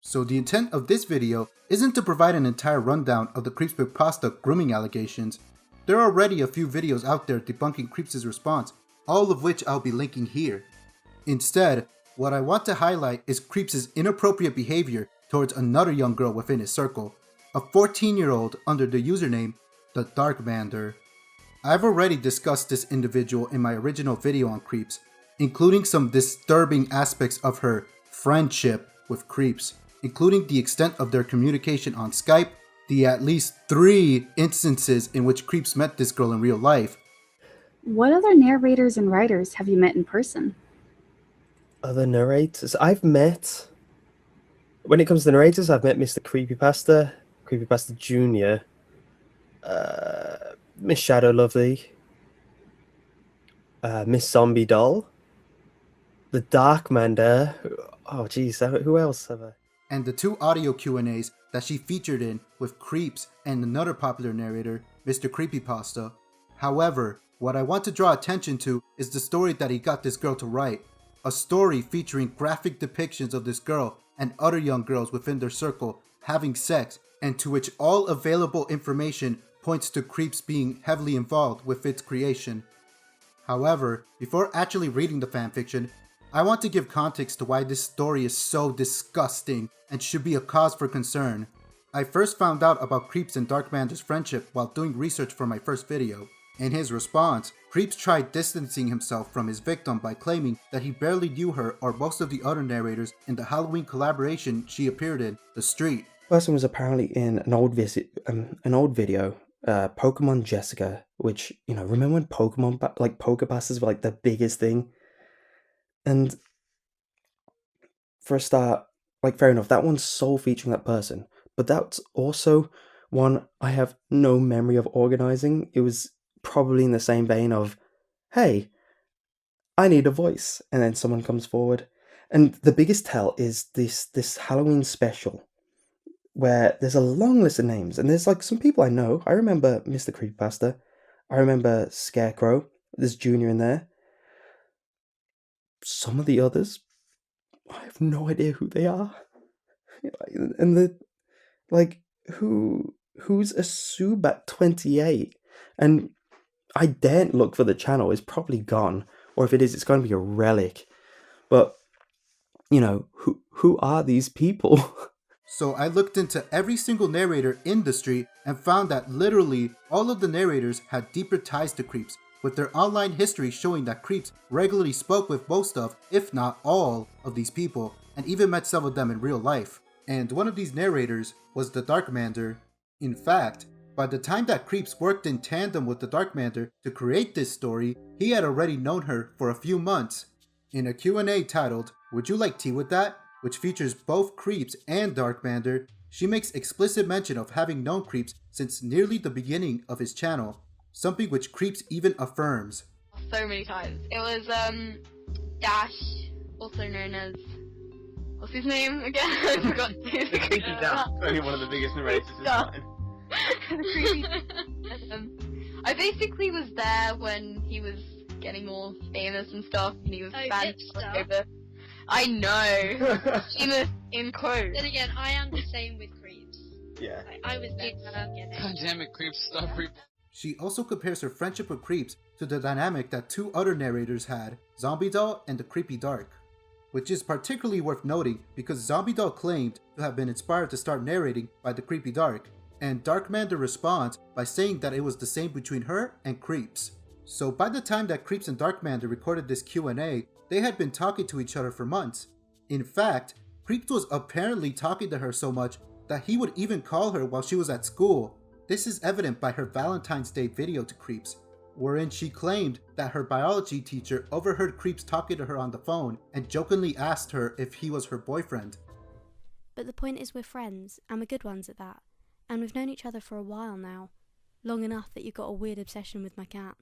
So the intent of this video isn't to provide an entire rundown of the CreepsMcPasta's grooming allegations. There are already a few videos out there debunking Creeps' response, all of which I'll be linking here. Instead, what I want to highlight is Creeps' inappropriate behavior towards another young girl within his circle, a 14-year-old under the username The Darkmander. I've already discussed this individual in my original video on Creeps, including some disturbing aspects of her friendship with Creeps, including the extent of their communication on Skype, the at least 3 instances in which Creeps met this girl in real life. What other narrators and writers have you met in person? Other narrators? When it comes to narrators, I've met Mr. Creepypasta Jr., Miss Shadow Lovely, Miss Zombie Doll, the Darkmander. Oh, geez, who else have I? And the 2 audio Q&As that she featured in with Creeps and another popular narrator, Mr. Creepypasta. However, what I want to draw attention to is the story that he got this girl to write. A story featuring graphic depictions of this girl and other young girls within their circle having sex, and to which all available information points to Creeps being heavily involved with its creation. However, before actually reading the fanfiction, I want to give context to why this story is so disgusting and should be a cause for concern. I first found out about Creeps and Darkmander's friendship while doing research for my first video. In his response, Creeps tried distancing himself from his victim by claiming that he barely knew her or most of the other narrators in the Halloween collaboration she appeared in, The Street. Person was apparently in an old video, Pokemon Jessica, which, remember when Pokemon, Pokepastas were the biggest thing? And for a start, fair enough, that one's sole featuring that person, but that's also one I have no memory of organizing. It was probably in the same vein of, hey, I need a voice, and then someone comes forward. And the biggest tell is this Halloween special, where there's a long list of names, and there's some people I know. I remember Mr. Creepypasta, I remember Scarecrow, there's Junior in there. Some of the others, I have no idea who they are. And who's a Subat 28? And I daren't look for the channel, it's probably gone. Or if it is, it's going to be a relic. But, who are these people? So I looked into every single narrator in The Street and found that literally all of the narrators had deeper ties to Creeps, with their online history showing that Creeps regularly spoke with most of, if not all, of these people, and even met some of them in real life. And one of these narrators was the Darkmander. In fact, by the time that Creeps worked in tandem with the Darkmander to create this story, he had already known her for a few months. In a Q&A titled, "Would you like tea with that?", which features both Creeps and Darkmander, she makes explicit mention of having known Creeps since nearly the beginning of his channel, something which Creeps even affirms. So many times. It was Dash, also known as, what's his name again? I forgot. The Creepy Dash, only one of the biggest narrators is mine. The creepy. I basically was there when he was getting all famous and stuff, and he was banned over. I know. Famous in quotes. Then again, I am the same with Creeps. Yeah. I was there from the beginning. God damn it, Creeps, stop Creep. She also compares her friendship with Creeps to the dynamic that 2 other narrators had, Zombie Doll and the Creepy Dark, which is particularly worth noting because Zombie Doll claimed to have been inspired to start narrating by the Creepy Dark, and Darkmander responds by saying that it was the same between her and Creeps. So by the time that Creeps and Darkmander recorded this Q&A, they had been talking to each other for months. In fact, Creeps was apparently talking to her so much that he would even call her while she was at school. This is evident by her Valentine's Day video to Creeps, wherein she claimed that her biology teacher overheard Creeps talking to her on the phone and jokingly asked her if he was her boyfriend. But the point is we're friends, and we're good ones at that. And we've known each other for a while now, long enough that you've got a weird obsession with my cat.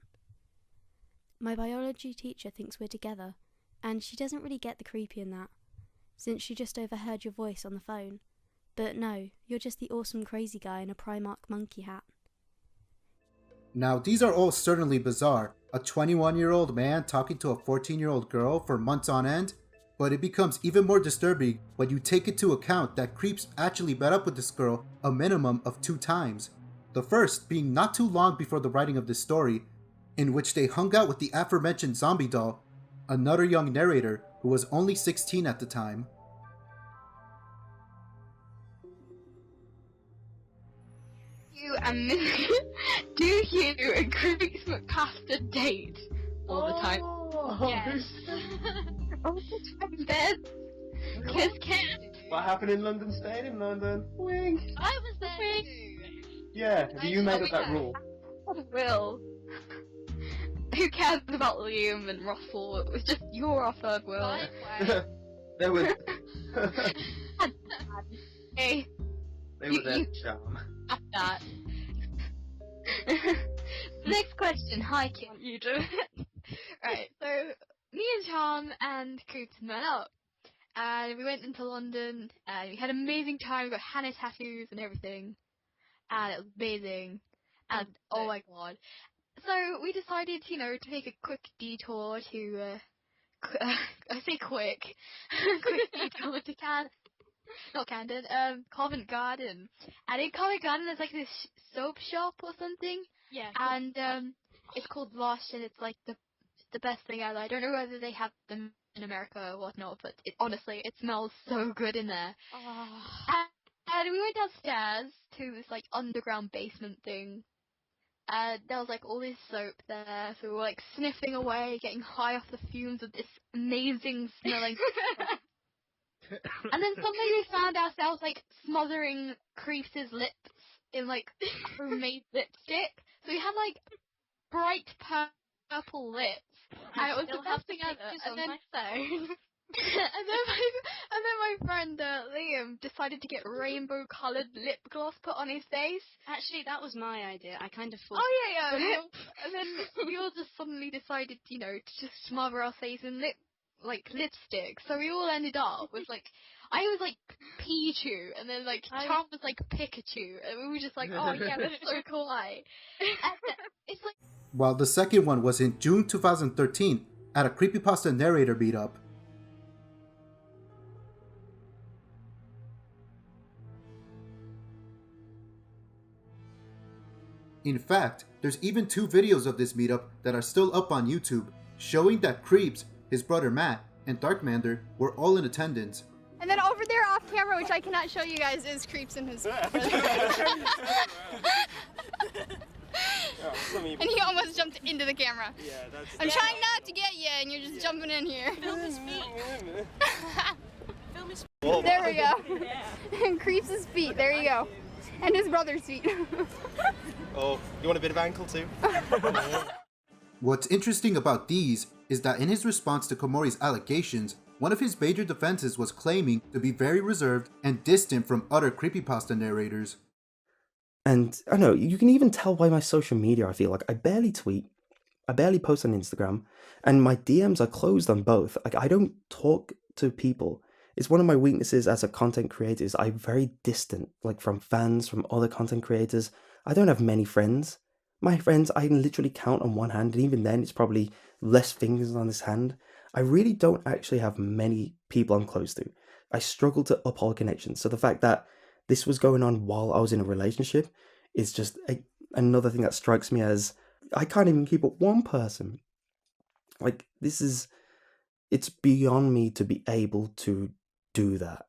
My biology teacher thinks we're together, and she doesn't really get the creepy in that, since she just overheard your voice on the phone. But no, you're just the awesome crazy guy in a Primark monkey hat. Now these are all certainly bizarre. A 21-year-old man talking to a 14-year-old girl for months on end? But it becomes even more disturbing when you take into account that Creeps actually met up with this girl a minimum of 2 times. The first being not too long before the writing of this story, in which they hung out with the aforementioned zombie doll, another young narrator who was only 16 at the time. You and do you and CreepsMcPasta date all the time? Yes. All the time, then. Kiss, kiss. What happened in London stayed in London. Wink. I was there too. Yeah, you made up that rule. Will. Who cares about Liam and Russell? It was just you're our third Will. Likewise. They were Hey, they were their charm. at that. Next question. Hi, Kim. You do it. Right, so me and Charm and Creeps met up. And we went into London and we had an amazing time. We got henna tattoos and everything. And it was amazing. And oh my god. So we decided, to take a quick detour to, I say quick, quick detour to Covent Garden. And in Covent Garden there's like this soap shop or something. Yeah. And it's called Lush, and it's like the best thing ever. I don't know whether they have them in America or whatnot, but honestly, it smells so good in there. Oh. And we went downstairs to this like underground basement thing. There was like all this soap there, so we were like sniffing away, getting high off the fumes of this amazing smelling. And then suddenly we found ourselves like smothering Creeps' lips in like homemade lipstick. So we had like bright purple lips, and it was the best thing ever. And then, and then my friend Liam decided to get rainbow coloured lip gloss put on his face. Actually, that was my idea. I kind of thought. Oh yeah. And then we all just suddenly decided, to just smother our face in lipstick. So we all ended up with like, I was like Pichu, and then like Tom was like Pikachu, and we were just like, oh yeah, that's so kawaii. And it's like. While the second one was in June 2013 at a Creepypasta narrator meetup. In fact, there's even 2 videos of this meetup that are still up on YouTube, showing that Creeps, his brother Matt, and Darkmander were all in attendance. And then over there off camera, which I cannot show you guys, is Creeps and his brother. And he almost jumped into the camera. Yeah, that's I'm trying not to get you, and you're just jumping in here. Film his feet. Film his There we go. And Creeps' feet, there you go. And his brother's feet. Oh, you want a bit of ankle too? What's interesting about these is that in his response to Komori's allegations, one of his major defenses was claiming to be very reserved and distant from other creepypasta narrators. And I know, you can even tell by my social media, I feel like I barely tweet, I barely post on Instagram, and my DMs are closed on both. Like, I don't talk to people. It's one of my weaknesses as a content creator is I'm very distant, like from fans, from other content creators. I don't have many friends. My friends, I can literally count on one hand, and even then it's probably less fingers on this hand. I really don't actually have many people I'm close to. I struggle to uphold connections. So the fact that this was going on while I was in a relationship is just another thing that strikes me as I can't even keep up one person. Like, it's beyond me to be able to do that.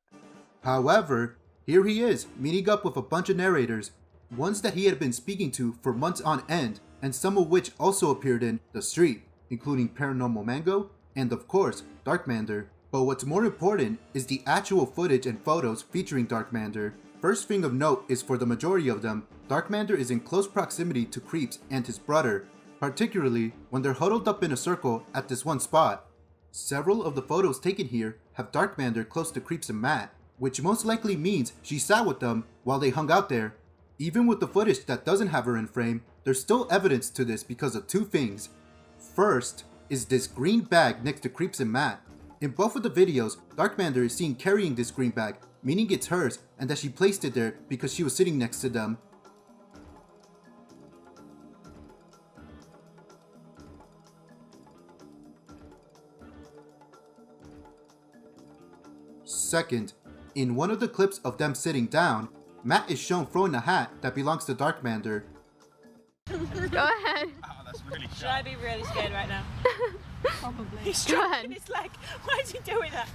However, here he is, meeting up with a bunch of narrators, ones that he had been speaking to for months on end, and some of which also appeared in The Street, including Paranormal Mango, and of course, Darkmander. But what's more important is the actual footage and photos featuring Darkmander. First thing of note is for the majority of them, Darkmander is in close proximity to Creeps and his brother, particularly when they're huddled up in a circle at this one spot. Several of the photos taken here have Darkmander close to Creeps and Matt, which most likely means she sat with them while they hung out there. Even with the footage that doesn't have her in frame, there's still evidence to this because of 2 things. First is this green bag next to Creeps and Matt. In both of the videos, Darkmander is seen carrying this green bag, meaning it's hers and that she placed it there because she was sitting next to them. Second, in one of the clips of them sitting down, Matt is shown throwing a hat that belongs to Darkmander. Go ahead. Oh, that's really Should I be really scared right now? Probably. He's Go ahead. It's like, why is he doing that?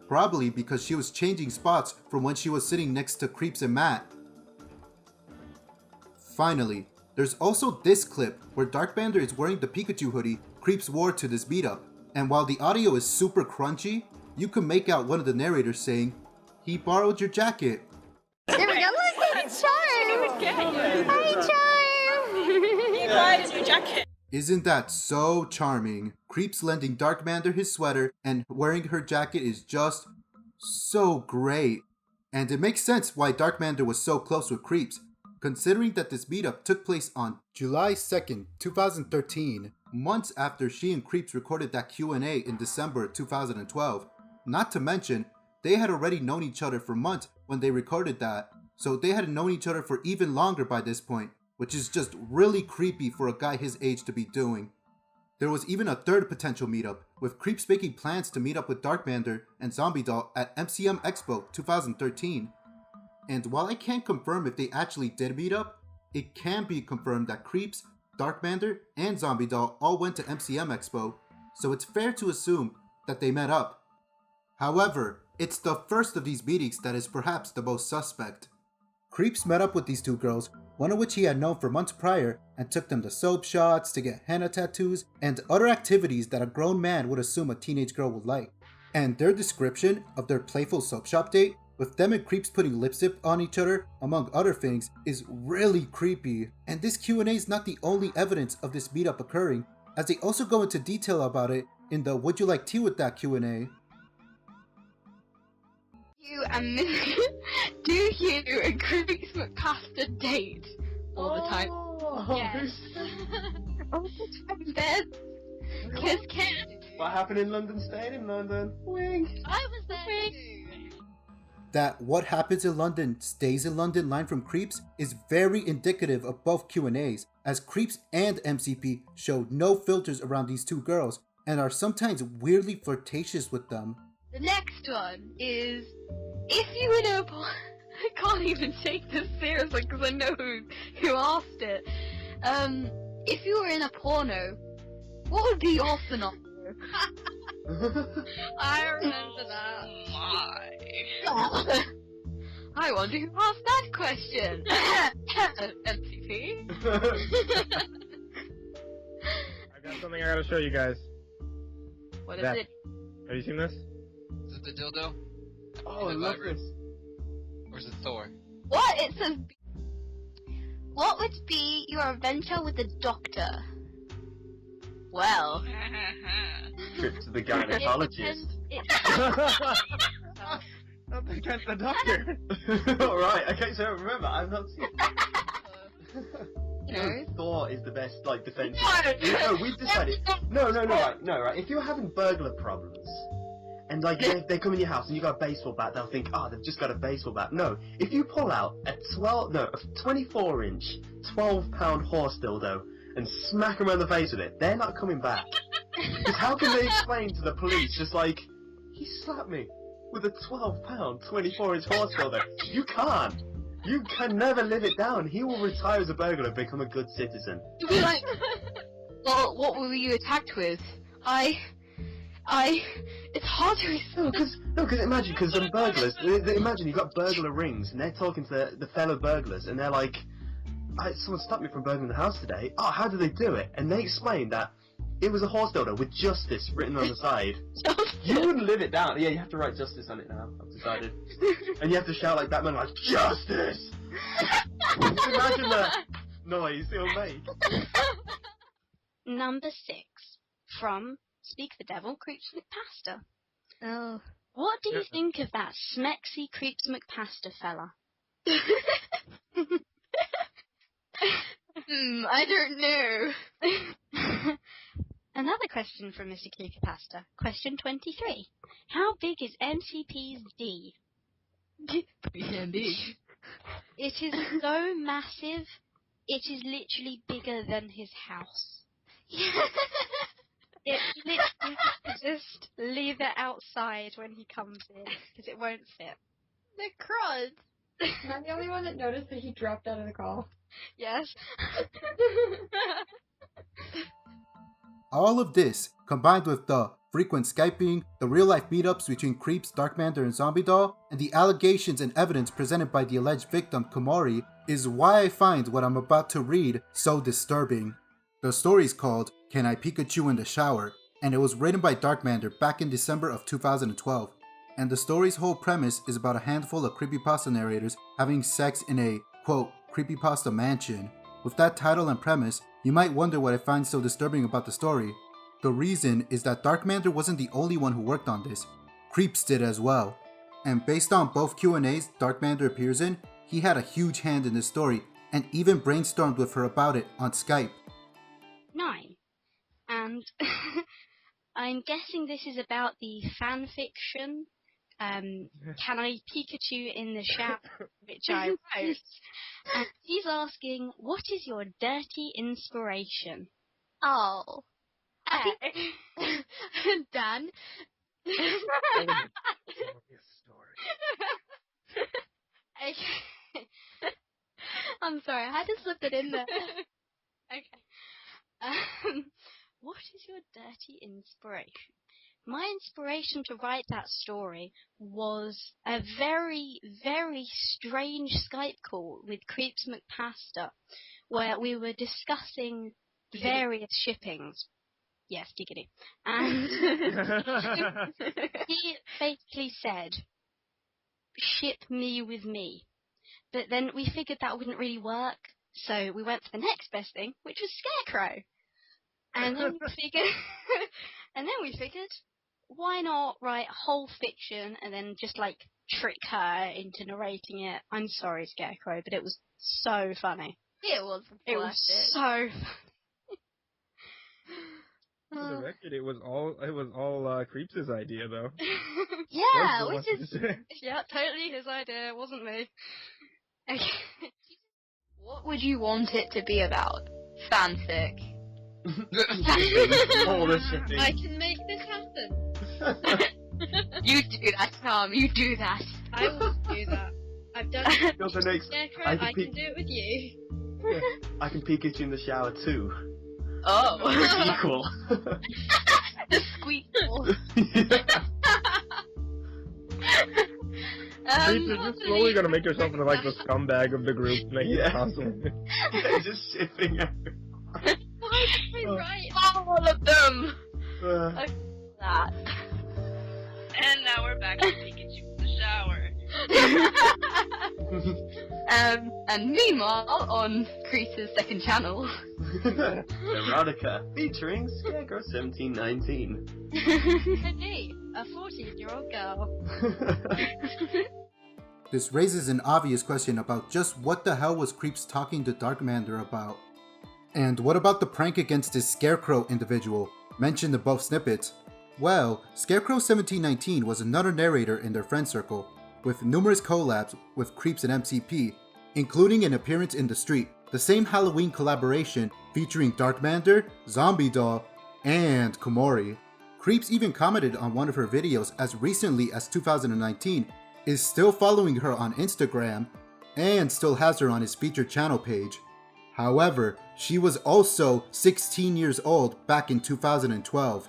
Probably because she was changing spots from when she was sitting next to Creeps and Matt. Finally, there's also this clip where Darkmander is wearing the Pikachu hoodie Creeps wore to this meetup, and while the audio is super crunchy, you can make out one of the narrators saying, "He borrowed your jacket." There we go. Look, it's Charm. Hi, Charm. He borrowed a new jacket. Isn't that so charming? Creeps lending Darkmander his sweater and wearing her jacket is just so great. And it makes sense why Darkmander was so close with Creeps, considering that this meetup took place on July 2nd, 2013, months after she and Creeps recorded that Q&A in December 2012. Not to mention, they had already known each other for months when they recorded that, so they had known each other for even longer by this point, which is just really creepy for a guy his age to be doing. There was even a third potential meetup, with Creeps making plans to meet up with Darkmander and Zombie Doll at MCM Expo 2013. And while I can't confirm if they actually did meet up, it can be confirmed that Creeps, Darkmander, and Zombie Doll all went to MCM Expo, so it's fair to assume that they met up. However, it's the first of these meetings that is perhaps the most suspect. Creeps met up with these two girls, one of which he had known for months prior, and took them to soap shots, to get henna tattoos, and other activities that a grown man would assume a teenage girl would like. And their description of their playful soap shop date, with them and Creeps putting lipstick on each other, among other things, is really creepy. And this Q&A is not the only evidence of this meetup occurring, as they also go into detail about it in the Would You Like Tea With That Q&A. You and do you and CreepsMcPasta date all the time? Yes. All the time, then. Kiss, kiss. What happened in London stayed in London. Wink. I was there too. That "what happens in London stays in London" line from Creeps is very indicative of both Q&As, as Creeps and MCP show no filters around these two girls and are sometimes weirdly flirtatious with them. The next one is, if you were in a I can't even take this seriously because I know who asked it. If you were in a porno, what would be your scenario? I remember that. I wonder who asked that question. MCP. I got something I gotta show you guys. What is That. it? Have you seen this? Is it the dildo? Oh, I love this. Or is it Thor? What? It says. What would be your adventure with the Doctor? Well. Trip to the gynecologist. Not against the doctor. Alright, okay, so remember, I'm not seen No. Thor is the best, like, defense. No. No, we've decided. No, right. If you're having burglar problems, and like they come in your house and you got a baseball bat, they'll think, oh, they've just got a baseball bat. No, if you pull out a 24-inch, 12-pound horse dildo and smack them around the face with it, they're not coming back. Because how can they explain to the police just like, he slapped me with a 12-pound, 24-inch horse dildo? You can't. You can never live it down. He will retire as a burglar and become a good citizen. You'll be like, well, what were you attacked with? It's hard to explain. No, because imagine, because some burglars, imagine you've got burglar rings, and they're talking to the fellow burglars, and they're like, someone stopped me from burgling the house today. Oh, how did they do it? And they explained that it was a horse dildo with justice written on the side. You wouldn't live it down. Yeah, you have to write justice on it now, I've decided. And you have to shout like Batman, like, justice! Just imagine the noise it'll make. Number 6. From Speak the Devil, CreepsMcPasta. Oh. What do you think of that smexy CreepsMcPasta fella? I don't know. Another question from Mr. Creepypasta. Question 23. How big is MCP's D? Pretty handy. It is so massive, it is literally bigger than his house. It literally just leave it outside when he comes in, because it won't fit. The crud. Am I the only one that noticed that he dropped out of the call? Yes. All of this, combined with the frequent Skyping, the real-life meetups between Creeps, Darkmander, and Zombie Doll, and the allegations and evidence presented by the alleged victim, Komori, is why I find what I'm about to read so disturbing. The story is called Can I Pikachu in the Shower? And it was written by Darkmander back in December of 2012. And the story's whole premise is about a handful of creepypasta narrators having sex in a, quote, creepypasta mansion. With that title and premise, you might wonder what I find so disturbing about the story. The reason is that Darkmander wasn't the only one who worked on this. Creeps did as well. And based on both Q&As Darkmander appears in, he had a huge hand in this story and even brainstormed with her about it on Skype. 9. And I'm guessing this is about the fan fiction, Can I Pikachu in the Shower, which I wrote. And he's asking, what is your dirty inspiration? Oh. Dan. Okay. I'm sorry, I just slipped it in there. Okay. What is your dirty inspiration? My inspiration to write that story was a very, very strange Skype call with CreepsMcPasta's, where we were discussing various shippings. Yes, giggity. And he basically said, ship me with me. But then we figured that wouldn't really work, so we went for the next best thing, which was Scarecrow. And then we figured, why not write whole fiction and then just like trick her into narrating it? I'm sorry, Scarecrow, but it was so funny. It was It was so funny. For the record, it was all Creeps' idea, though. Yeah, which is totally his idea. It wasn't me. Okay. What would you want it to be about? Fanfic. All the shipping. I can make this happen. You do that, Tom. You do that. I will do that. I've done it You're the next. Scarecrow, I can do it with you. I can Pikachu in the shower too. Oh. We're equal. The squeakle. You're just slowly gonna make yourself into like the scumbag of the group, making it possible. Yeah, just shipping out. Why did I write? All of them. That. And now we're back to Pikachu in the shower. And meanwhile, on Creeps' second channel. Erotica, featuring Scarecrow 1719. And me, a 14-year-old girl. This raises an obvious question about just what the hell was Creeps talking to Darkmander about? And what about the prank against this Scarecrow individual, mentioned in both snippets? Well, Scarecrow 1719 was another narrator in their friend circle, with numerous collabs with Creeps and MCP, including an appearance in The Street, the same Halloween collaboration featuring Darkmander, Zombie Doll, and Komori. Creeps even commented on one of her videos as recently as 2019, is still following her on Instagram, and still has her on his featured channel page. However, she was also 16 years old back in 2012.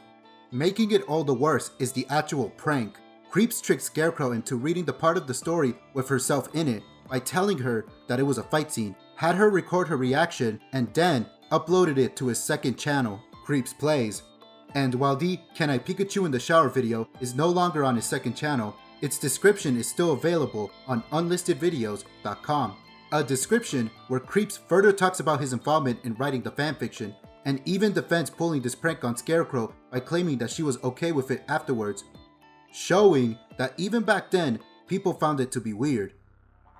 Making it all the worse is the actual prank. Creeps tricked Scarecrow into reading the part of the story with herself in it by telling her that it was a fight scene, had her record her reaction, and then uploaded it to his second channel, Creeps Plays. And while the Can I Pikachu in the Shower video is no longer on his second channel, its description is still available on unlistedvideos.com. A description where Creeps further talks about his involvement in writing the fanfiction, and even defends pulling this prank on Scarecrow by claiming that she was okay with it afterwards, showing that even back then, people found it to be weird.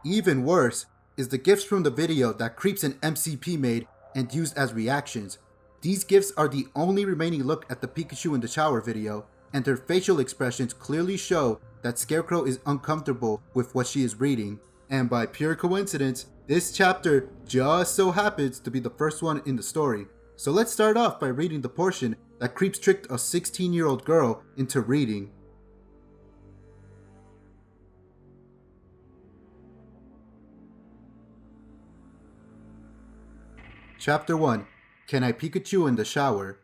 Even worse is the gifs from the video that Creeps and MCP made and used as reactions. These gifs are the only remaining look at the Pikachu in the Shower video, and their facial expressions clearly show that Scarecrow is uncomfortable with what she is reading. And by pure coincidence, this chapter just so happens to be the first one in the story. So let's start off by reading the portion that Creeps tricked a 16-year-old girl into reading. Chapter 1. Can I Pikachu in the Shower?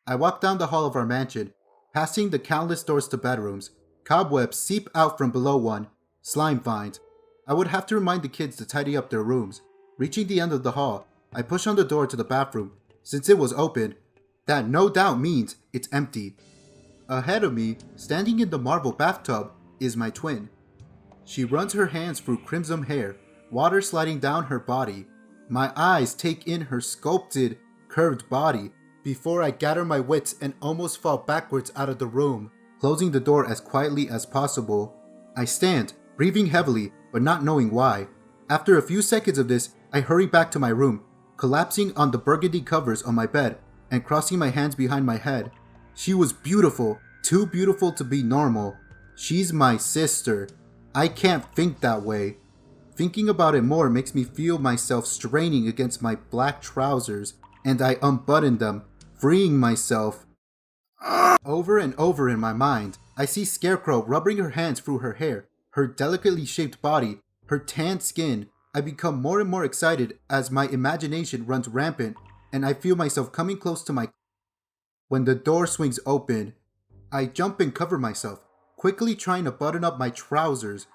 I walk down the hall of our mansion, passing the countless doors to bedrooms. Cobwebs seep out from below one, slime vines. I would have to remind the kids to tidy up their rooms. Reaching the end of the hall, I push on the door to the bathroom. Since it was open, that no doubt means it's empty. Ahead of me, standing in the marble bathtub, is my twin. She runs her hands through crimson hair, water sliding down her body. My eyes take in her sculpted, curved body before I gather my wits and almost fall backwards out of the room, closing the door as quietly as possible. I stand, breathing heavily, but not knowing why. After a few seconds of this, I hurry back to my room, collapsing on the burgundy covers on my bed and crossing my hands behind my head. She was beautiful, too beautiful to be normal. She's my sister. I can't think that way. Thinking about it more makes me feel myself straining against my black trousers, and I unbutton them, freeing myself. Over and over in my mind, I see Scarecrow rubbing her hands through her hair, her delicately shaped body, her tanned skin. I become more and more excited as my imagination runs rampant, and I feel myself coming close to my... When the door swings open, I jump and cover myself, quickly trying to button up my trousers.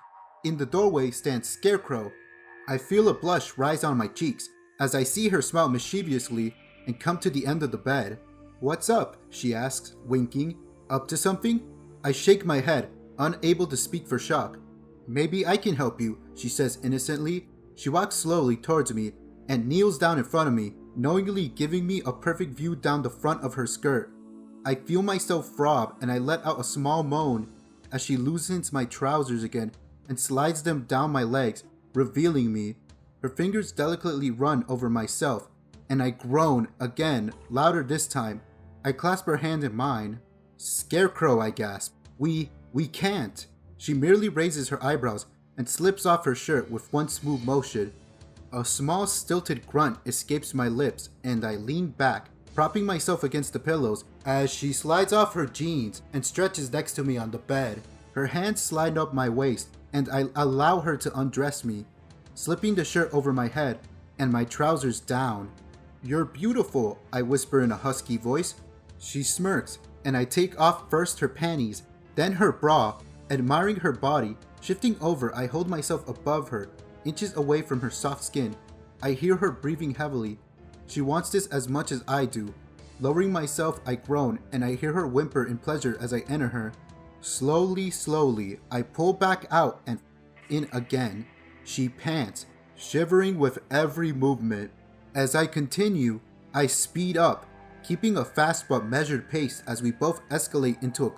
In the doorway stands Scarecrow. I feel a blush rise on my cheeks as I see her smile mischievously and come to the end of the bed. "What's up?" she asks, winking. "Up to something?" I shake my head, unable to speak for shock. "Maybe I can help you," she says innocently. She walks slowly towards me and kneels down in front of me, knowingly giving me a perfect view down the front of her skirt. I feel myself throb and I let out a small moan as she loosens my trousers again and slides them down my legs, revealing me. Her fingers delicately run over myself, and I groan again, louder this time. I clasp her hand in mine. "Scarecrow," I gasp. We can't." She merely raises her eyebrows and slips off her shirt with one smooth motion. A small stilted grunt escapes my lips, and I lean back, propping myself against the pillows as she slides off her jeans and stretches next to me on the bed. Her hands slide up my waist, and I allow her to undress me, slipping the shirt over my head and my trousers down. "You're beautiful," I whisper in a husky voice. She smirks, and I take off first her panties, then her bra, admiring her body. Shifting over, I hold myself above her, inches away from her soft skin. I hear her breathing heavily. She wants this as much as I do. Lowering myself, I groan, and I hear her whimper in pleasure as I enter her. Slowly, I pull back out and in again. She pants, shivering with every movement. As I continue, I speed up, keeping a fast but measured pace as we both escalate into a...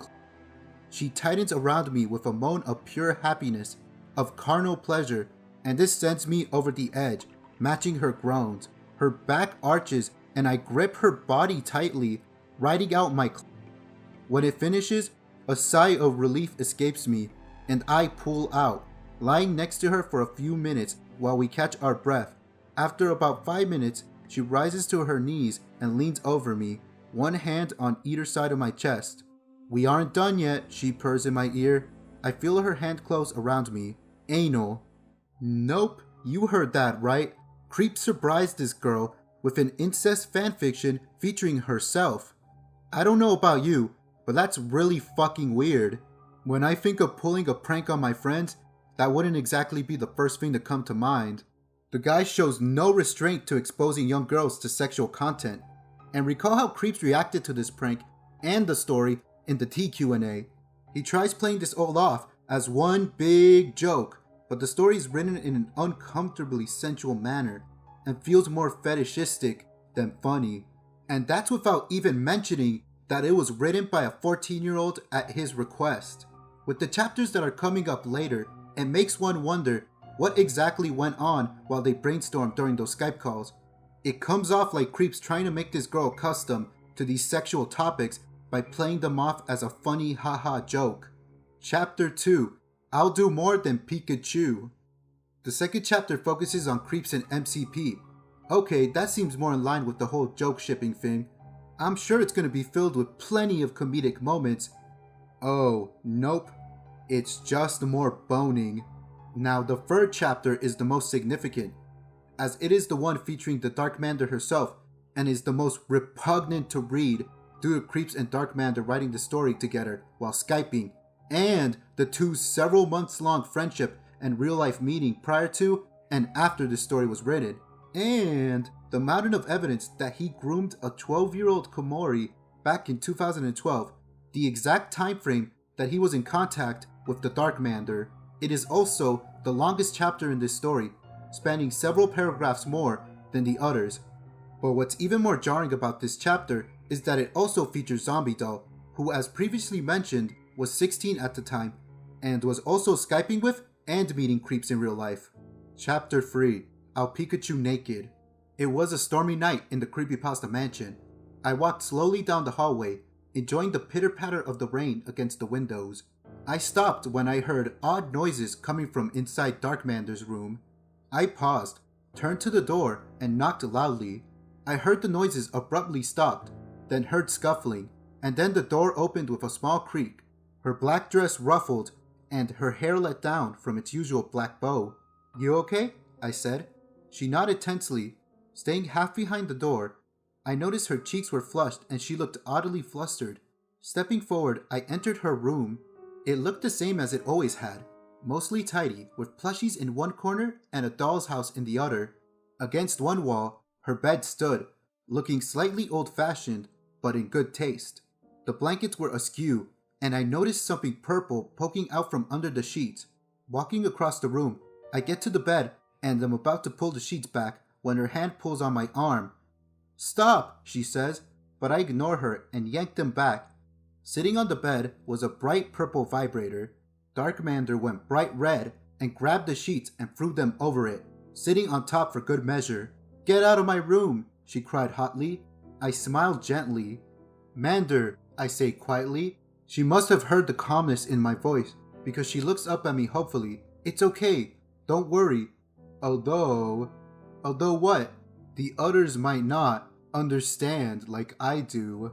She tightens around me with a moan of pure happiness, of carnal pleasure, and this sends me over the edge, matching her groans. Her back arches, and I grip her body tightly, riding out my... When it finishes, a sigh of relief escapes me, and I pull out, lying next to her for a few minutes while we catch our breath. After about 5 minutes, she rises to her knees and leans over me, one hand on either side of my chest. "We aren't done yet," she purrs in my ear. I feel her hand close around me. Anal. "Nope, you heard that right. Creeps surprised this girl with an incest fanfiction featuring herself. I don't know about you, but that's really fucking weird. When I think of pulling a prank on my friends, that wouldn't exactly be the first thing to come to mind." The guy shows no restraint to exposing young girls to sexual content. And recall how Creeps reacted to this prank and the story in the TQ&A. He tries playing this all off as one big joke, but the story is written in an uncomfortably sensual manner and feels more fetishistic than funny. And that's without even mentioning that it was written by a 14-year-old at his request. With the chapters that are coming up later, it makes one wonder what exactly went on while they brainstormed during those Skype calls. It comes off like Creeps trying to make this girl accustomed to these sexual topics by playing them off as a funny haha joke. Chapter 2. I'll do more than Pikachu. The second chapter focuses on Creeps and MCP, Okay, that seems more in line with the whole joke shipping thing. I'm sure it's gonna be filled with plenty of comedic moments. Oh, nope. It's just more boning. Now, the third chapter is the most significant, as it is the one featuring the Darkmander herself and is the most repugnant to read due to Creeps and Darkmander writing the story together while Skyping, and the two several months long friendship and real life meeting prior to and after the story was written, and the mountain of evidence that he groomed a 12-year-old Komori back in 2012, the exact time frame that he was in contact with the Darkmander. It is also the longest chapter in this story, spanning several paragraphs more than the others. But what's even more jarring about this chapter is that it also features Zombie Doll, who as previously mentioned was 16 at the time, and was also Skyping with and meeting Creeps in real life. Chapter 3, I'll Pikachu Naked. It was a stormy night in the Creepypasta mansion. I walked slowly down the hallway, enjoying the pitter-patter of the rain against the windows. I stopped when I heard odd noises coming from inside Darkmander's room. I paused, turned to the door, and knocked loudly. I heard the noises abruptly stopped, then heard scuffling, and then the door opened with a small creak. Her black dress ruffled, and her hair let down from its usual black bow. "You okay?" I said. She nodded tensely. Staying half behind the door, I noticed her cheeks were flushed and she looked oddly flustered. Stepping forward, I entered her room. It looked the same as it always had, mostly tidy, with plushies in one corner and a doll's house in the other. Against one wall, her bed stood, looking slightly old-fashioned, but in good taste. The blankets were askew, and I noticed something purple poking out from under the sheets. Walking across the room, I get to the bed and am about to pull the sheets back when her hand pulls on my arm. "Stop," she says, but I ignore her and yank them back. Sitting on the bed was a bright purple vibrator. Darkmander went bright red and grabbed the sheets and threw them over it, sitting on top for good measure. "Get out of my room," she cried hotly. I smiled gently. "Mander," I say quietly. She must have heard the calmness in my voice, because she looks up at me hopefully. "It's okay. Don't worry. Although what? The others might not understand like I do."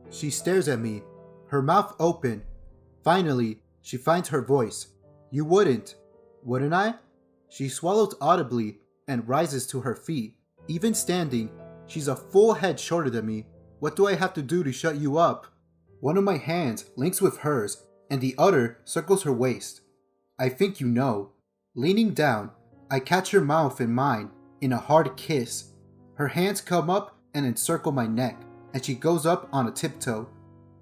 She stares at me, her mouth open. Finally, she finds her voice. "You wouldn't I?" She swallows audibly and rises to her feet. Even standing, she's a full head shorter than me. "What do I have to do to shut you up?" One of my hands links with hers, and the other circles her waist. "I think you know." Leaning down, I catch her mouth in mine in a hard kiss. Her hands come up and encircle my neck, and she goes up on a tiptoe.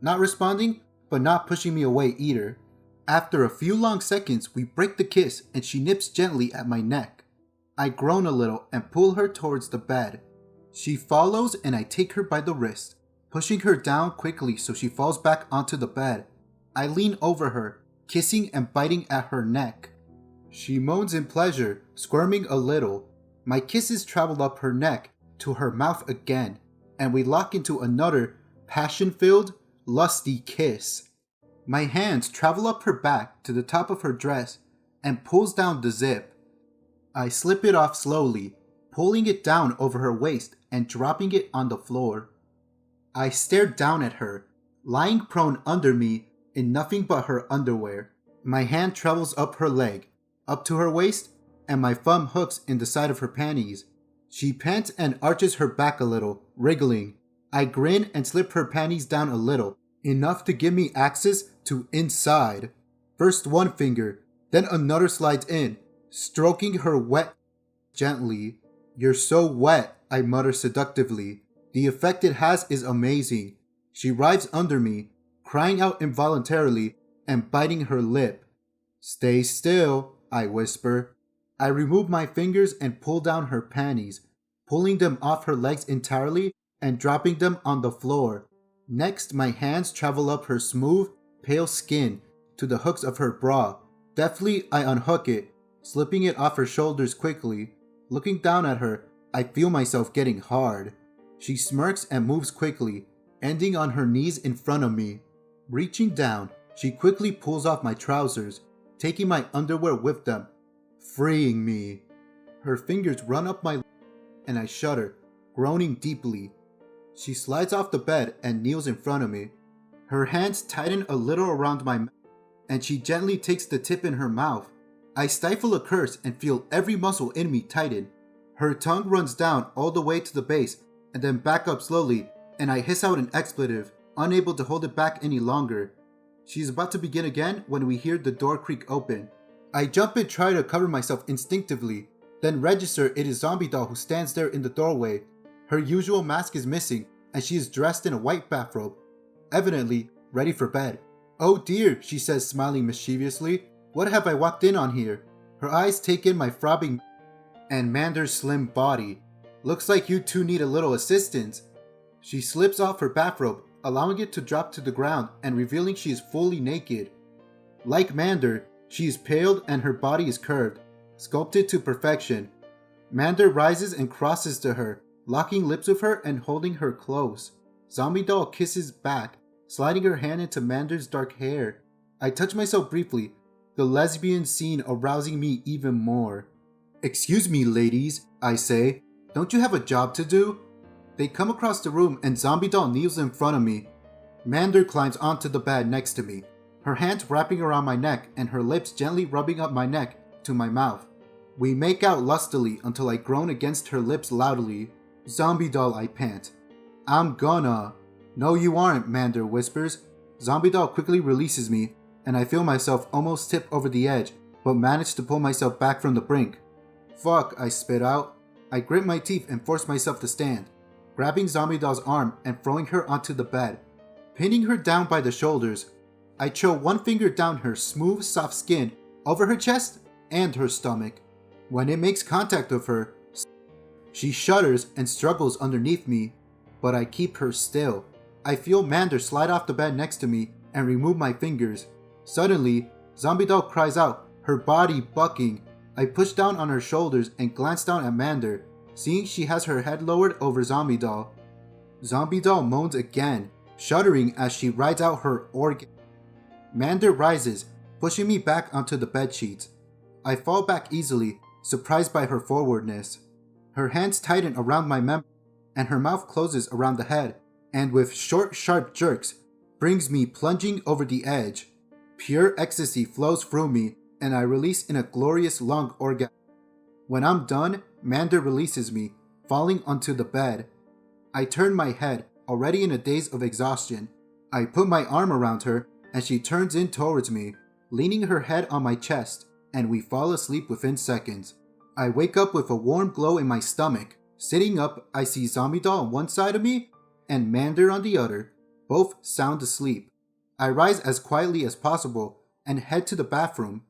Not responding, but not pushing me away either. After a few long seconds, we break the kiss and she nips gently at my neck. I groan a little and pull her towards the bed. She follows and I take her by the wrist, pushing her down quickly so she falls back onto the bed. I lean over her, kissing and biting at her neck. She moans in pleasure, squirming a little. My kisses travel up her neck to her mouth again, and we lock into another passion-filled, lusty kiss. My hands travel up her back to the top of her dress and pulls down the zip. I slip it off slowly, pulling it down over her waist and dropping it on the floor. I stare down at her, lying prone under me in nothing but her underwear. My hand travels up her leg, up to her waist, and my thumb hooks in the side of her panties. She pants and arches her back a little, wriggling. I grin and slip her panties down a little, enough to give me access to inside. First one finger, then another slides in, stroking her wet gently. "You're so wet," I mutter seductively. The effect it has is amazing. She writhes under me, crying out involuntarily and biting her lip. "Stay still," I whisper. I remove my fingers and pull down her panties, pulling them off her legs entirely and dropping them on the floor. Next, my hands travel up her smooth, pale skin to the hooks of her bra. Deftly, I unhook it, slipping it off her shoulders quickly. Looking down at her, I feel myself getting hard. She smirks and moves quickly, ending on her knees in front of me. Reaching down, she quickly pulls off my trousers, taking my underwear with them, freeing me. Her fingers run up my and I shudder, groaning deeply. She slides off the bed and kneels in front of me. Her hands tighten a little around my mouth, and she gently takes the tip in her mouth. I stifle a curse and feel every muscle in me tighten. Her tongue runs down all the way to the base and then back up slowly, and I hiss out an expletive, unable to hold it back any longer. She's about to begin again when we hear the door creak open. I jump and try to cover myself instinctively, then register it is Zombie Doll who stands there in the doorway. Her usual mask is missing, and she is dressed in a white bathrobe, evidently ready for bed. "Oh dear," she says, smiling mischievously. "What have I walked in on here?" Her eyes take in my throbbing and Mander's slim body. "Looks like you two need a little assistance." She slips off her bathrobe, allowing it to drop to the ground and revealing she is fully naked. Like Mander, she is paled and her body is curved, sculpted to perfection. Mander rises and crosses to her, locking lips with her and holding her close. Zombie Doll kisses back, sliding her hand into Mander's dark hair. I touch myself briefly, the lesbian scene arousing me even more. "Excuse me, ladies," I say. "Don't you have a job to do?" They come across the room and Zombie Doll kneels in front of me. Mander climbs onto the bed next to me, her hands wrapping around my neck and her lips gently rubbing up my neck to my mouth. We make out lustily until I groan against her lips loudly. "Zombie Doll," I pant. "I'm gonna." "No, you aren't," Mander whispers. Zombie Doll quickly releases me, and I feel myself almost tip over the edge, but manage to pull myself back from the brink. "Fuck," I spit out. I grit my teeth and force myself to stand, grabbing Zombie Doll's arm and throwing her onto the bed. Pinning her down by the shoulders, I chill one finger down her smooth, soft skin over her chest and her stomach. When it makes contact with her, she shudders and struggles underneath me, but I keep her still. I feel Mander slide off the bed next to me and remove my fingers. Suddenly, Zombie Doll cries out, her body bucking. I push down on her shoulders and glance down at Mander, seeing she has her head lowered over Zombie Doll. Zombie Doll moans again, shuddering as she rides out her organ. Mander rises, pushing me back onto the bedsheets. I fall back easily, surprised by her forwardness. Her hands tighten around my member, and her mouth closes around the head, and with short, sharp jerks, brings me plunging over the edge. Pure ecstasy flows through me, and I release in a glorious long orgasm. When I'm done, Mander releases me, falling onto the bed. I turn my head, already in a daze of exhaustion. I put my arm around her, and she turns in towards me, leaning her head on my chest, and we fall asleep within seconds. I wake up with a warm glow in my stomach. Sitting up, I see Zombie Doll on one side of me, and Mander on the other, both sound asleep. I rise as quietly as possible, and head to the bathroom.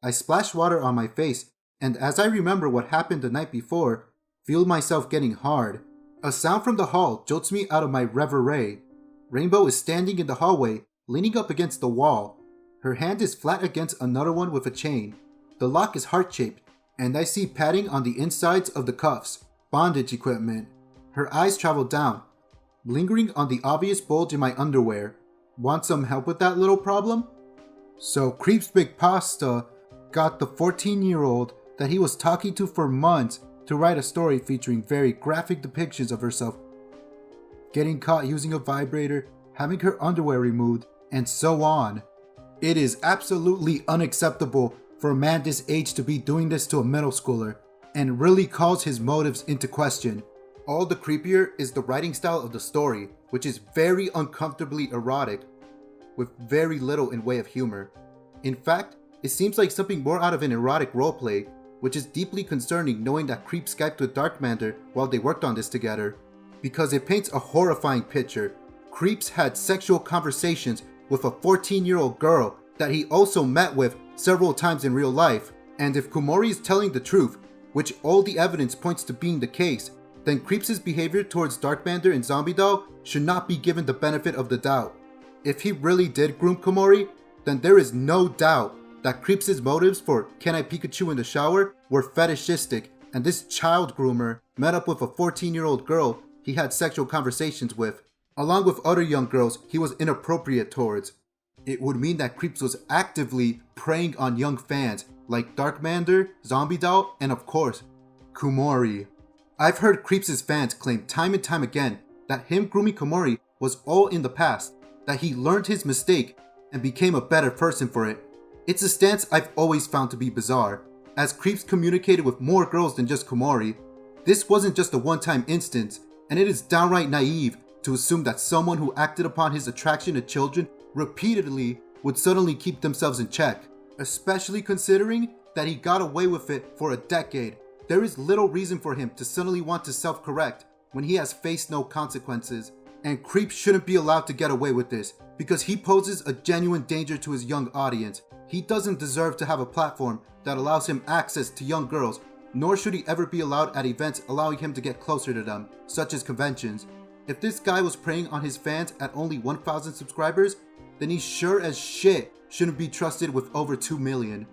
I splash water on my face, and as I remember what happened the night before, feel myself getting hard. A sound from the hall jolts me out of my reverie. Rainbow is standing in the hallway, leaning up against the wall. Her hand is flat against another one with a chain. The lock is heart-shaped, and I see padding on the insides of the cuffs, bondage equipment. Her eyes travel down, lingering on the obvious bulge in my underwear. "Want some help with that little problem?" So CreepsMcPasta got the 14-year-old that he was talking to for months to write a story featuring very graphic depictions of herself getting caught using a vibrator, having her underwear removed, and so on. It is absolutely unacceptable for a man this age to be doing this to a middle schooler, and really calls his motives into question. All the creepier is the writing style of the story, which is very uncomfortably erotic, with very little in way of humor. In fact, it seems like something more out of an erotic roleplay, which is deeply concerning knowing that Creep Skyped with Dark Mander while they worked on this together, because it paints a horrifying picture. Creeps had sexual conversations with a 14-year-old girl that he also met with several times in real life, and if Kumori is telling the truth, which all the evidence points to being the case, then Creeps' behavior towards Dark Mander and Zombie Doll should not be given the benefit of the doubt. If he really did groom Kumori, then there is no doubt that Creeps' motives for "Can I Pikachu in the shower" were fetishistic, and this child groomer met up with a 14-year-old girl he had sexual conversations with, along with other young girls he was inappropriate towards. It would mean that Creeps was actively preying on young fans like Dark Mander, Zombie Doll, and of course, Kumori. I've heard Creeps' fans claim time and time again that him grooming Komori was all in the past, that he learned his mistake and became a better person for it. It's a stance I've always found to be bizarre, as Creeps communicated with more girls than just Komori. This wasn't just a one-time instance, and it is downright naive to assume that someone who acted upon his attraction to children repeatedly would suddenly keep themselves in check, especially considering that he got away with it for a decade. There is little reason for him to suddenly want to self-correct when he has faced no consequences, and Creeps shouldn't be allowed to get away with this because he poses a genuine danger to his young audience. He doesn't deserve to have a platform that allows him access to young girls, nor should he ever be allowed at events allowing him to get closer to them, such as conventions. If this guy was preying on his fans at only 1,000 subscribers, then he sure as shit shouldn't be trusted with over 2 million.